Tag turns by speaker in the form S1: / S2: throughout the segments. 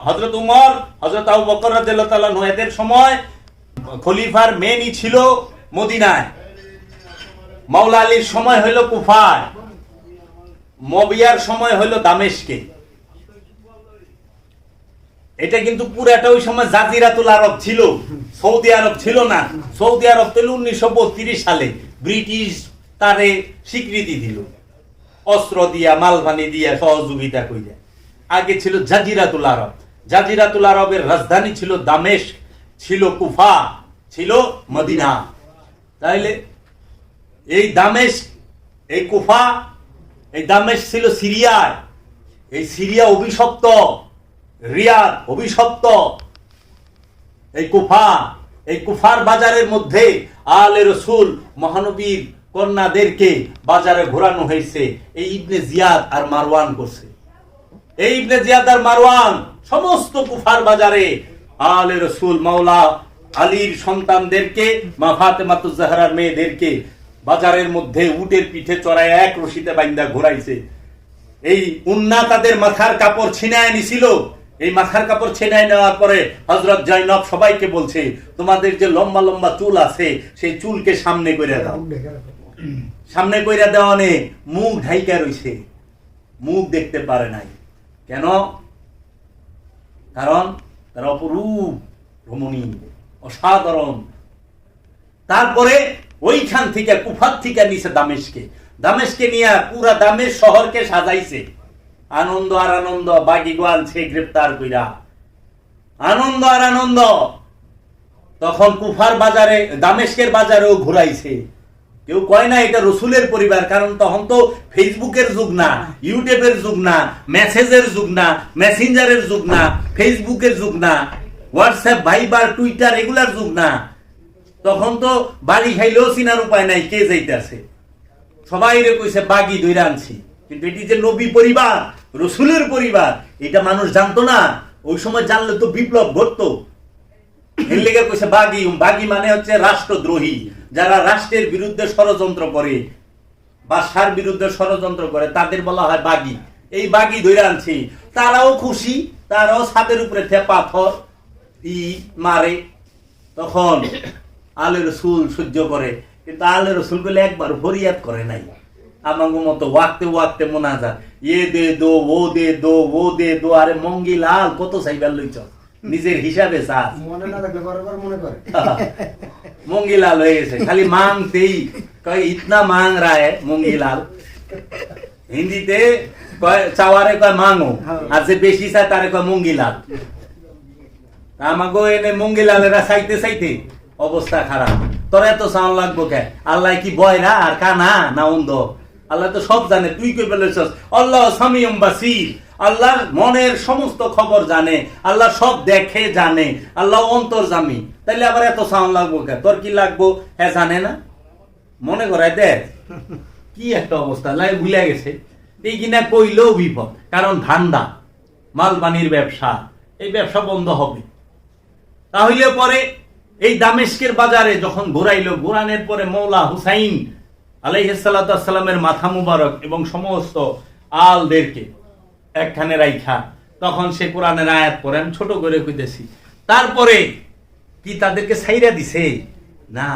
S1: হযরত উমর, হযরত আবু বকর রাদিয়াল্লাহু তাআলা আনহু এদের সময় খলিফার মেনই ছিল মদিনায়, মাওলা আলীর সময় হলো কুফায়, মুয়াবিয়ার সময় হলো দামেস্কে। এটা কিন্তু পুরাটা ওই সময় জাজিরাতুল আরব ছিল, সৌদি আরব ছিল না। সৌদি আরব তো 1932 সালে ব্রিটিশ তারে স্বীকৃতি দিল, অস্ত্র দিয়া, মালবানি দিয়া, সহযোগিতা কইরা। আগে ছিল জাজিরাতুল আরব। জাজিরাতুল আরবের রাজধানী ছিল দামেস্ক, ছিল কুফা, ছিল মদিনা। তাইলে এই দামেস্ক, এই কুফা, এই দামেস্ক ছিল সিরিয়ায়। এই সিরিয়া অভিশপ্ত, রিয়াদ অভিশপ্ত। এই কুফার বাজারের মধ্যে আলে রসুল মহানবীর কন্যাদেরকে বাজারে ঘোরানো হয়েছে। এই ইবনে জিয়াদ আর মারওয়ান করছে। এই ইবনে জিয়াদ আর মারওয়ান সমস্ত কুফার বাজারে আলে রসুল মাওলা আলীর সন্তানদেরকে, মা ফাতেমাতুজ জাহরার মেয়েদেরকে বাজারের মধ্যে উটের পিঠে চড়ায় এক রশিতে বাইন্দা ঘোরাইছে। এই উন্না তাদের মাথার কাপড় ছিনায় নিছিল। এই মাথার কাপড় ছিনায় নেওয়ার পরে হযরত জয়নব সবাইকে বলছে, তোমাদের যে লম্বা লম্বা চুল আছে সেই চুলকে সামনে কইরা দাও। সামনে কইরা দেওয়ানে মুখ ঢাইকা রইছে, মুখ দেখতে পারে নাই। কেন? কারণ তার অপরূপ রমণী, অসাধারণ। তারপরে ওইখান থেকে কুফার থেকে নিছে দামেস্কে নিয়ে পুরা দামেস্ক শহরকে সাজাইছে। আনন্দ আর আনন্দ, বাগি গোয়ালছে গ্রেফতার কইরা, আনন্দ আর আনন্দ। তখন কুফার বাজারে, দামেস্কের বাজারেও ঘুরাইছে। কেউ কয় না এটা রসুলের পরিবার, কারণ তখন তো ফেসবুকের যুগ না, ইউটিউবের যুগ না, মেসেজের যুগ না, মেসেঞ্জারের যুগ না, ফেসবুকের যুগ না, হোয়াটসঅ্যাপ, ভাইবার, টুইটার এগুলার যুগ না। তখন তো বাড়ি খাইলেও চিনার উপায় নাই কে যাইতেছে। সবাই রে কইছে বাগি ধইরা আনছি। কিন্তু এটি যে নবী পরিবার, রসুলের পরিবার, এটা মানুষ জানতো না। ওই সময় জানলে তো বিপ্লব ঘটতো। এর লেগে কইছে বাগি। বাগি মানে হচ্ছে রাষ্ট্রদ্রোহী, যারা রাষ্ট্রের বিরুদ্ধে ষড়যন্ত্র করে, বাদশার বিরুদ্ধে ষড়যন্ত্র করে, তাদের বলা হয় বাগি। এই বাগি ধইরা আনছি। তারাও খুশি, তারাও ছাদের উপরে পাথর মারে। তখন আলে রসুল সহ্য করে, কিন্তু আলে রসুল গুলো একবার ফরিয়াদ করে নাই। আমাকে মতো ওয়াক্তে ওয়াক্তে মোনাজাত, দে দো, ও দে দো, ও দে দো। আরে মঙ্গি লাল কত চাইবার লইছ, নিজের হিসাবে চাস। মনে না থাকলে বারবার মনে করে মঙ্গি লাল হয়ে গেছে, খালি মাংতেই কয় ইতনা মাং রায় মঙ্গি লাল। হিন্দিতে কয় চাওয়ারে কয় মাংও, আর যে বেশি চায় তারে কয় মঙ্গি লাল। আমাকে এনে মঙ্গি লালেরা চাইতে চাইতে অবস্থা খারাপ। তোর এত সাউন্ড লাগবো কে? আল্লাহ কি বয়রা আর কানা না অন্ধ? আল্লাহ তো সব জানে। তুই কই বলেছস আল্লাহ সামিউম বাসীর, আল্লাহ মনের সমস্ত খবর জানে, আল্লাহ সব দেখে জানে, আল্লাহ অন্তর্যামী। তাইলে আবার এত সাউন্ড লাগবো কে? তোর কি লাগবো? হ্যাঁ জানে না, মনে করাই দেখ কি একটা অবস্থা। লাই ভুলে গেছে। এই কিনা কইলেও বিপদ, কারণ ধান্দা, মালবানির ব্যবসা, এই ব্যবসা বন্ধ হবে। তাহলে পরে এই দামেস্কের বাজারে যখন ঘোরাইলো, ঘোরানোর পরে মৌলা হুসাইন আলাইহিস সালাতু ওয়াস সালামের মাথা মুবারক এবং সমস্ত আলদেরকে একখানে রাইখা, তখন সে কোরআনের আয়াত পড়েন, ছোট করে কইতেছি। তারপরে কি তাদেরকে ছাইরা দিছে? না,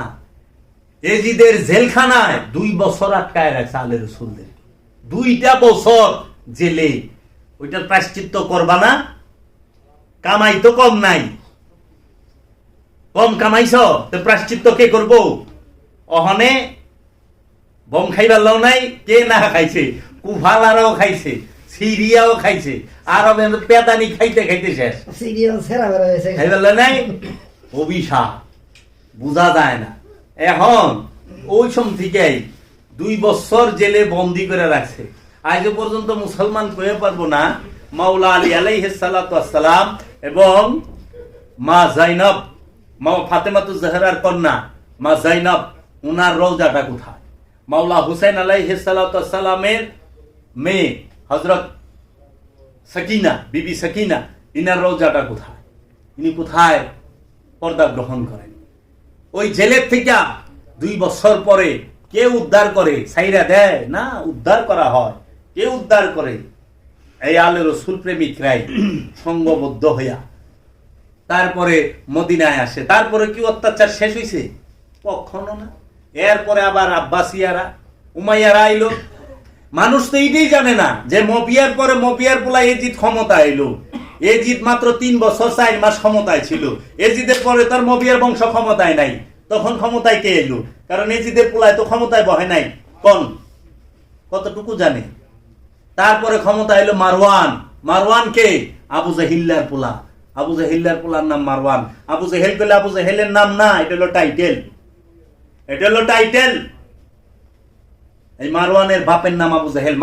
S1: এজিদের জেলখানায় 2 বছর আটকায় রাখছে আলে রসুলদের। 2টা বছর জেলে। ওইটার প্রায়শ্চিত্ত করবা না? কামাই তো কম নাই, কম কামাইছ তো প্রায়শ্চিত্ত কে করবো? অহনে বম খাইবার লও নাই, কে না খাইছে? কুফালারাও খাইছে, সিরিয়াও খাইছে, আরবে পেদানি খাইতে খাইতে শেষ। খাইবার লও নাই, অভিশাপ বুঝা যায় না। এখন ওই সম থেকে 2 বছর জেলে বন্দি করে রাখছে। আজ পর্যন্ত মুসলমান কয়ে পারবো না মাওলা আলী আলাইহিস সালাতু ওয়াস সালাম এবং মা জাইনব, মা ফাতেমাতুজ জাহরার কন্যা মা জাইনব, উনার রওজাটা কোথায়? মাওলা হুসাইন আলাইহিস সালাতু ওয়াস সালামের মেয়ে হযরত সাকিনা, বিবি সাকিনা, ইনার রওজাটা কোথায়? ইনি কোথায় পর্দা গ্রহণ করেন? ওই জেলের থেকে 2 বছর পরে কে উদ্ধার করে? ছাইরা দেয় না, উদ্ধার করা হয়। কে উদ্ধার করে? এই আলে রসুল প্রেমিকরাই সঙ্গবদ্ধ হইয়া তারপরে মদিনায় আসে। তারপরে কি অত্যাচার শেষ হইছে? কখনো না। এরপরে আবার আব্বাসিয়ারা, উমাইয়ারা আইলো। মানুষ তো এইটাই জানে না যে মবিয়ার পরে মবিয়ার পোলা এজিদ ক্ষমতা আইলো। এজিদ মাত্র 3 বছর 4 মাস ক্ষমতায় ছিল। এজিদের পরে তার মবিয়ার বংশ ক্ষমতায় নাই। তখন ক্ষমতায় কে এলো? কারণ এজিদের পোলায় তো ক্ষমতায় বহে নাই। কোন কতটুকু জানে? তারপরে ক্ষমতা এলো মারওয়ান। মারওয়ান কে? আবু জাহিল্লার পোলা। আবু জাহিল্লার পোলার নাম মারওয়ান। আবু জাহেল বলে আবু জাহেলের নাম না, এটা হলো টাইটেল। এটা হলো টাইটেল। এই মারওয়ানের বাপের নাম আবু জাহেল।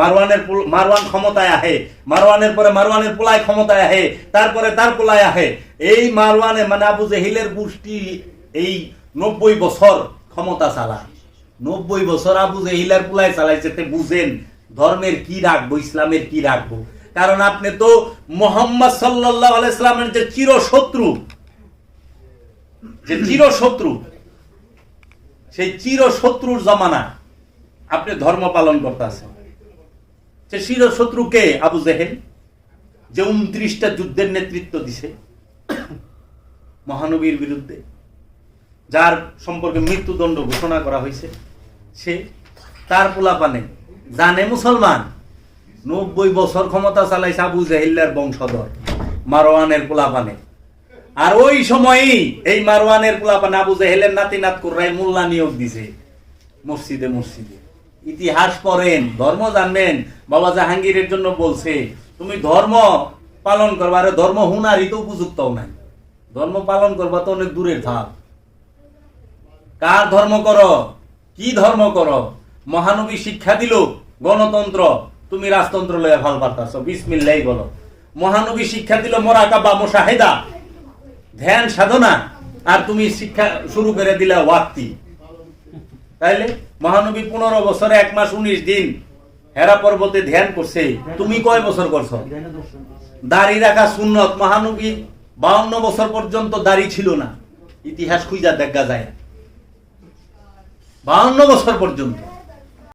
S1: মারওয়ান ক্ষমতায় আহে, মারওয়ানের পরে মারওয়ানের পোলায় ক্ষমতায় আহে, তারপরে তার পোলায় আহে। এই মারওয়ানে মানে আবু জাহিলের গোষ্ঠী এই 90 বছর ক্ষমতা চালায়। 90 বছর আবু জাহিলের পোলায় চালাইছে। বুঝেন ধর্মের কি রাখবো, ইসলামের কি রাখবো? কারণ আপনি তো মুহাম্মদ সাল্লাল্লাহু আলাইহি সাল্লামের যে চিরশত্রু, সেই চিরশত্রুর জমানা আপনি ধর্ম পালন করতেছেন। সে চিরশত্রু কে? আবু জাহেল, যে 29টা যুদ্ধের নেতৃত্ব দিছে মহানবীর বিরুদ্ধে, যার সম্পর্কে মৃত্যুদণ্ড ঘোষণা করা হয়েছে। সে তার পোলাপানে জানে মুসলমান 90 বছর ক্ষমতা চালাইছে আবু জাহিল্লার বংশধর মারওয়ানের পোলাপানে। আর ওই সময়ই এই মারওয়ানের পোলাপানে আবু জাহেলের নাতি নাত কুররাই মোল্লা নিয়োগ দিছে মসজিদে মসজিদে। ইতিহাস পড়েন, ধর্ম জানবেন। বাবা জাহাঙ্গীরের জন্য বলছে তুমি ধর্ম পালন করবা। আরে ধর্ম হুনারই তো উপযুক্ত নাই। ধর্ম পালন করবা তো অনেক দূরের ধাপ। কার ধর্ম করো? কি ধর্ম করো? মহানবী শিক্ষা দিল গণতন্ত্র, তুমি রাজতন্ত্র লয়ে ভাল পারতাছ। বিসমিল্লাহ বলো। মহানবী শিক্ষা দিল মুরাকাবা, মুশাহিদা, ধ্যান সাধনা, আর তুমি শিক্ষা শুরু করে দিলা ওয়াক্তি। তাইলে মহানবী 15 বছরে 1 মাস 19 দিন হেরা পর্বতে ধ্যান করছে। তুমি কয় বছর করছো? দাড়ি রাখা সুন্নত। মহানবী 52 বছর পর্যন্ত দাড়ি ছিল না। ইতিহাস খুঁজা দেখা যায় 52 বছর পর্যন্ত।